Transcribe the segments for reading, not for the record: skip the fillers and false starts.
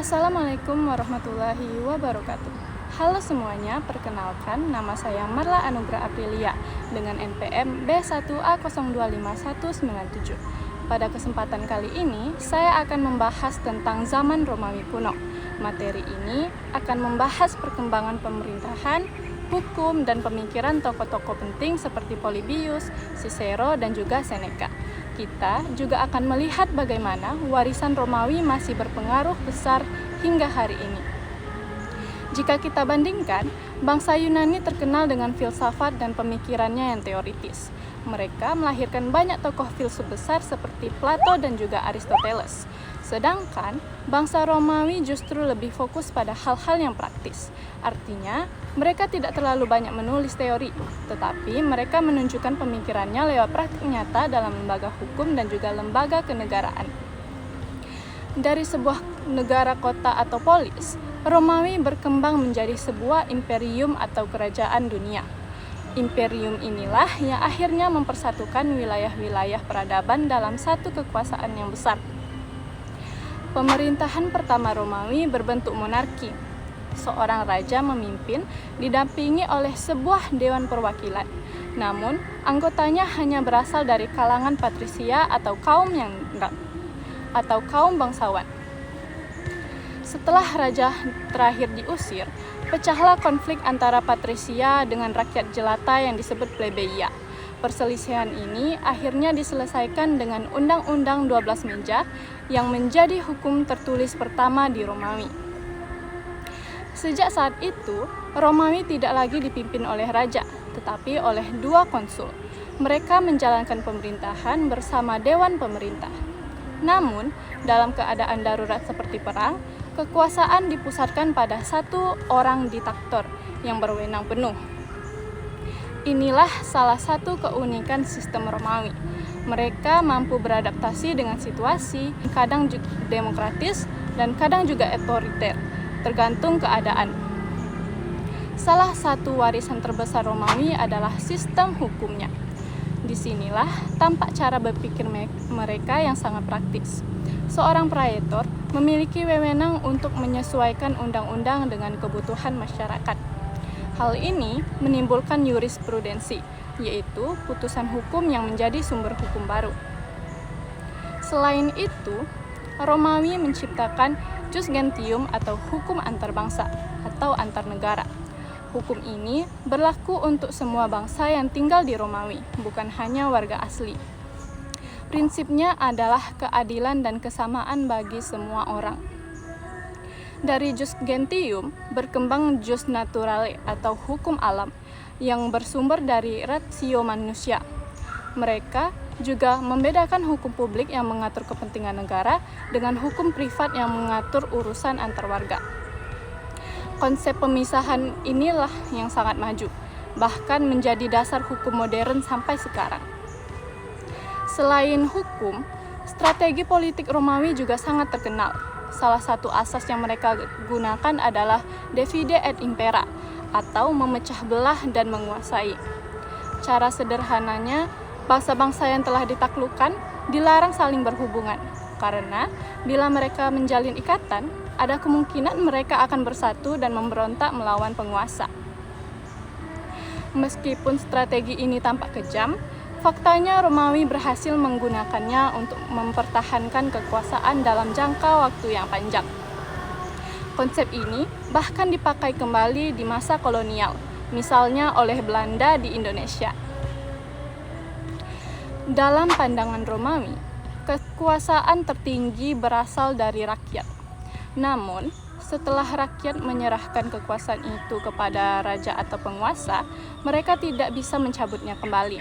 Assalamualaikum warahmatullahi wabarakatuh. Halo semuanya, perkenalkan nama saya Marla Anugrah Aprilia dengan NPM B1A025197. Pada kesempatan kali ini, saya akan membahas tentang zaman Romawi kuno. Materi ini akan membahas perkembangan pemerintahan, hukum, dan pemikiran tokoh-tokoh penting seperti Polybius, Cicero, dan juga Seneca. Kita juga akan melihat bagaimana warisan Romawi masih berpengaruh besar hingga hari ini. Jika kita bandingkan, bangsa Yunani terkenal dengan filsafat dan pemikirannya yang teoritis. Mereka melahirkan banyak tokoh filsuf besar seperti Plato dan juga Aristoteles. Sedangkan bangsa Romawi justru lebih fokus pada hal-hal yang praktis. Artinya, mereka tidak terlalu banyak menulis teori, tetapi mereka menunjukkan pemikirannya lewat praktik nyata dalam lembaga hukum dan juga lembaga kenegaraan. Dari sebuah negara kota atau polis, Romawi berkembang menjadi sebuah imperium atau kerajaan dunia. Imperium inilah yang akhirnya mempersatukan wilayah-wilayah peradaban dalam satu kekuasaan yang besar. Pemerintahan pertama Romawi berbentuk monarki. Seorang raja memimpin didampingi oleh sebuah dewan perwakilan. Namun, anggotanya hanya berasal dari kalangan patrisia atau kaum bangsawan. Setelah raja terakhir diusir, pecahlah konflik antara patrisia dengan rakyat jelata yang disebut plebeia. Perselisihan ini akhirnya diselesaikan dengan Undang-Undang 12 Meja yang menjadi hukum tertulis pertama di Romawi. Sejak saat itu, Romawi tidak lagi dipimpin oleh raja, tetapi oleh dua konsul. Mereka menjalankan pemerintahan bersama dewan pemerintah. Namun, dalam keadaan darurat seperti perang, kekuasaan dipusatkan pada satu orang diktator yang berwenang penuh. Inilah salah satu keunikan sistem Romawi. Mereka mampu beradaptasi dengan situasi, kadang demokratis dan kadang juga otoriter, tergantung keadaan. Salah satu warisan terbesar Romawi adalah sistem hukumnya. Disinilah tampak cara berpikir mereka yang sangat praktis. Seorang praetor memiliki wewenang untuk menyesuaikan undang-undang dengan kebutuhan masyarakat. Hal ini menimbulkan jurisprudensi, yaitu putusan hukum yang menjadi sumber hukum baru. Selain itu, Romawi menciptakan jus gentium atau hukum antar bangsa atau antar negara. Hukum ini berlaku untuk semua bangsa yang tinggal di Romawi, bukan hanya warga asli. Prinsipnya adalah keadilan dan kesamaan bagi semua orang. Dari jus gentium berkembang jus naturale atau hukum alam yang bersumber dari ratio manusia. Mereka juga membedakan hukum publik yang mengatur kepentingan negara dengan hukum privat yang mengatur urusan antar warga. Konsep pemisahan inilah yang sangat maju, bahkan menjadi dasar hukum modern sampai sekarang. Selain hukum, strategi politik Romawi juga sangat terkenal. Salah satu asas yang mereka gunakan adalah divide et impera, atau memecah belah dan menguasai. Cara sederhananya, bangsa-bangsa yang telah ditaklukkan dilarang saling berhubungan, karena bila mereka menjalin ikatan, ada kemungkinan mereka akan bersatu dan memberontak melawan penguasa. Meskipun strategi ini tampak kejam, faktanya Romawi berhasil menggunakannya untuk mempertahankan kekuasaan dalam jangka waktu yang panjang. Konsep ini bahkan dipakai kembali di masa kolonial, misalnya oleh Belanda di Indonesia. Dalam pandangan Romawi, kekuasaan tertinggi berasal dari rakyat. Namun, setelah rakyat menyerahkan kekuasaan itu kepada raja atau penguasa, mereka tidak bisa mencabutnya kembali.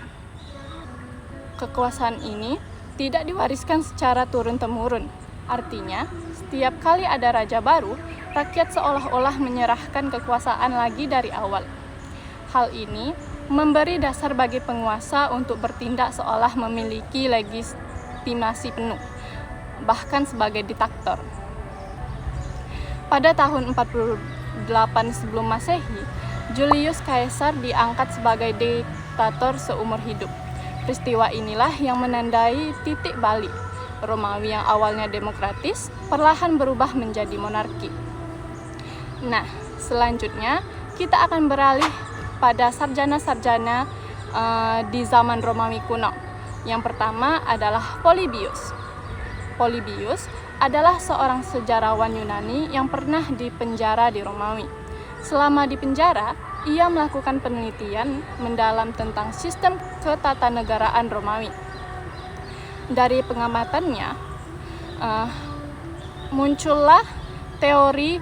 Kekuasaan ini tidak diwariskan secara turun-temurun. Artinya, setiap kali ada raja baru, rakyat seolah-olah menyerahkan kekuasaan lagi dari awal. Hal ini memberi dasar bagi penguasa untuk bertindak seolah memiliki legitimasi penuh, bahkan sebagai diktator. Pada tahun 48 sebelum Masehi, Julius Caesar diangkat sebagai diktator seumur hidup. Peristiwa inilah yang menandai titik balik Romawi yang awalnya demokratis perlahan berubah menjadi monarki. Nah, selanjutnya kita akan beralih pada sarjana-sarjana di zaman Romawi kuno. Yang pertama adalah Polybius. Polybius adalah seorang sejarawan Yunani yang pernah dipenjara di Romawi. Selama di penjara, ia melakukan penelitian mendalam tentang sistem ketatanegaraan Romawi. Dari pengamatannya, muncullah teori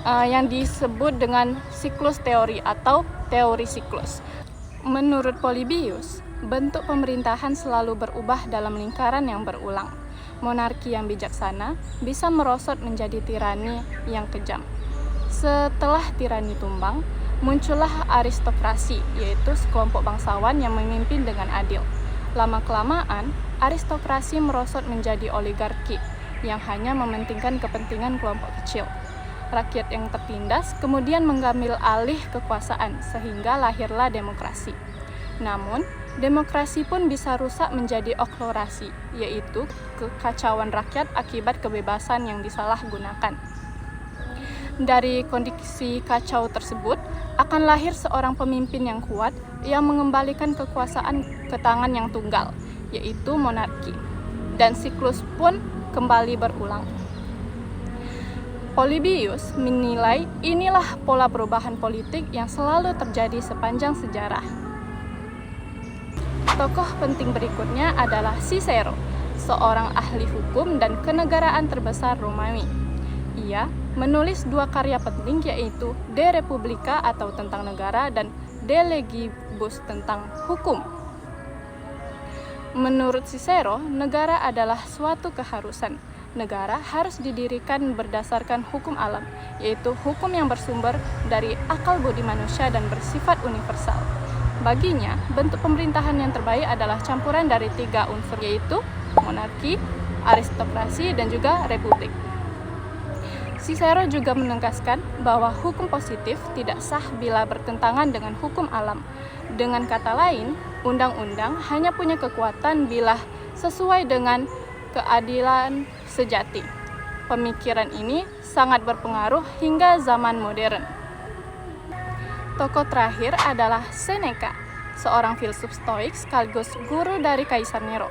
yang disebut dengan siklus teori atau teori siklus. Menurut Polybius, bentuk pemerintahan selalu berubah dalam lingkaran yang berulang. Monarki yang bijaksana bisa merosot menjadi tirani yang kejam. Setelah tirani tumbang, muncullah aristokrasi, yaitu sekelompok bangsawan yang memimpin dengan adil. Lama-kelamaan, aristokrasi merosot menjadi oligarki yang hanya mementingkan kepentingan kelompok kecil. Rakyat yang tertindas kemudian mengambil alih kekuasaan sehingga lahirlah demokrasi. Namun, demokrasi pun bisa rusak menjadi oktorasi, yaitu kekacauan rakyat akibat kebebasan yang disalahgunakan. Dari kondisi kacau tersebut, akan lahir seorang pemimpin yang kuat yang mengembalikan kekuasaan ke tangan yang tunggal, yaitu monarki. Dan siklus pun kembali berulang. Polybius menilai inilah pola perubahan politik yang selalu terjadi sepanjang sejarah. Tokoh penting berikutnya adalah Cicero, seorang ahli hukum dan kenegaraan terbesar Romawi. Ia menulis dua karya penting, yaitu De Republica atau tentang negara dan De Legibus tentang hukum. Menurut Cicero, negara adalah suatu keharusan. Negara harus didirikan berdasarkan hukum alam, yaitu hukum yang bersumber dari akal budi manusia dan bersifat universal. Baginya, bentuk pemerintahan yang terbaik adalah campuran dari tiga unsur, yaitu monarki, aristokrasi, dan juga republik. Cicero juga menegaskan bahwa hukum positif tidak sah bila bertentangan dengan hukum alam. Dengan kata lain, undang-undang hanya punya kekuatan bila sesuai dengan keadilan sejati. Pemikiran ini sangat berpengaruh hingga zaman modern. Tokoh terakhir adalah Seneca, seorang filsuf stoik sekaligus guru dari Kaisar Nero.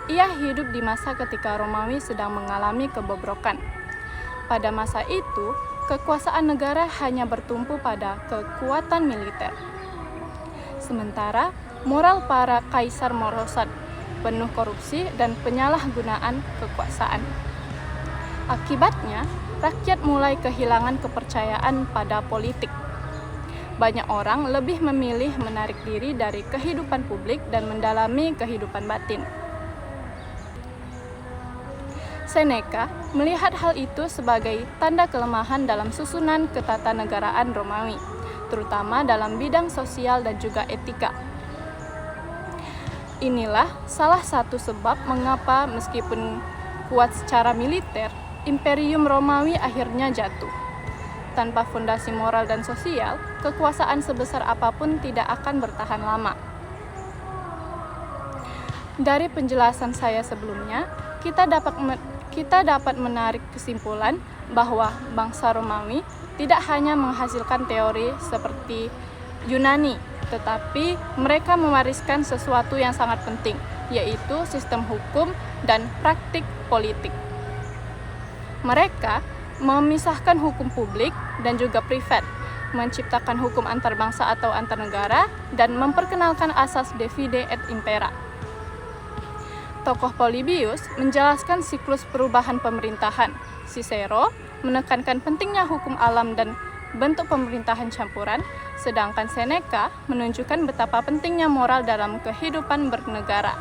Ia hidup di masa ketika Romawi sedang mengalami kebobrokan. Pada masa itu, kekuasaan negara hanya bertumpu pada kekuatan militer. Sementara, moral para kaisar merosot, penuh korupsi dan penyalahgunaan kekuasaan. Akibatnya, rakyat mulai kehilangan kepercayaan pada politik. Banyak orang lebih memilih menarik diri dari kehidupan publik dan mendalami kehidupan batin. Seneca melihat hal itu sebagai tanda kelemahan dalam susunan ketatanegaraan Romawi, terutama dalam bidang sosial dan juga etika. Inilah salah satu sebab mengapa meskipun kuat secara militer, Imperium Romawi akhirnya jatuh. Tanpa fondasi moral dan sosial, kekuasaan sebesar apapun tidak akan bertahan lama. Dari penjelasan saya sebelumnya, kita dapat menarik kesimpulan bahwa bangsa Romawi tidak hanya menghasilkan teori seperti Yunani, tetapi mereka mewariskan sesuatu yang sangat penting, yaitu sistem hukum dan praktik politik. Mereka memisahkan hukum publik dan juga privat, menciptakan hukum antar bangsa atau antar negara, dan memperkenalkan asas divide et impera. Tokoh Polybius menjelaskan siklus perubahan pemerintahan. Cicero menekankan pentingnya hukum alam dan bentuk pemerintahan campuran, sedangkan Seneca menunjukkan betapa pentingnya moral dalam kehidupan bernegara.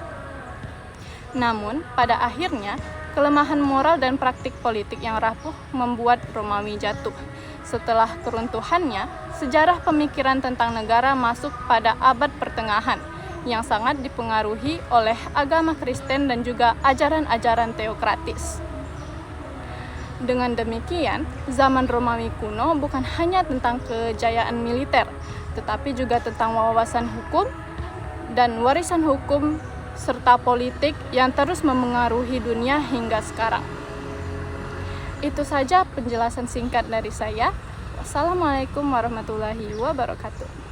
Namun, pada akhirnya, kelemahan moral dan praktik politik yang rapuh membuat Romawi jatuh. Setelah keruntuhannya, sejarah pemikiran tentang negara masuk pada abad pertengahan, yang sangat dipengaruhi oleh agama Kristen dan juga ajaran-ajaran teokratis. Dengan demikian, zaman Romawi kuno bukan hanya tentang kejayaan militer, tetapi juga tentang wawasan hukum dan warisan hukum serta politik yang terus memengaruhi dunia hingga sekarang. Itu saja penjelasan singkat dari saya. Wassalamualaikum warahmatullahi wabarakatuh.